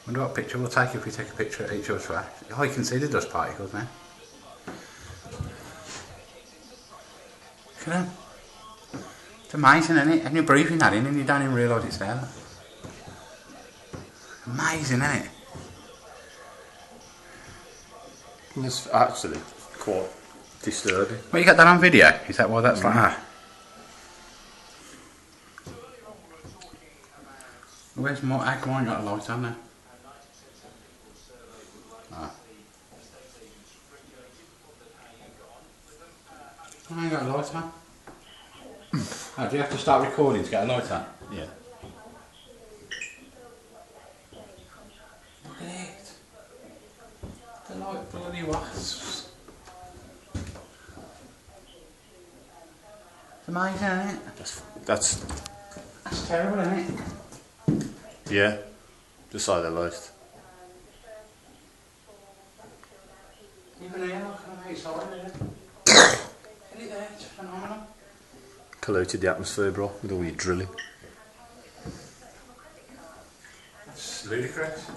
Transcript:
Wonder what picture we'll take if we take a picture at each other's flash. Oh, you can see the dust particles now. Look at them. It's amazing, isn't it? And you're breathing that in and you don't even realise it's there. Amazing, isn't it? It's actually quite disturbing. Well, you got that on video? Is that why that's like that? Where's more? How come I ain't got a light on there? Ah. I ain't got a light on. Oh, do you have to start recording to get a light on? Yeah. Look at it. The light bloody wasps. It's amazing, isn't it? That's Terrible, isn't it? yeah. Just like the light. Even here, look, I'm outside, isn't it? Isn't it there? It's phenomenal. Polluted the atmosphere, bro, with all your drilling. That's ludicrous.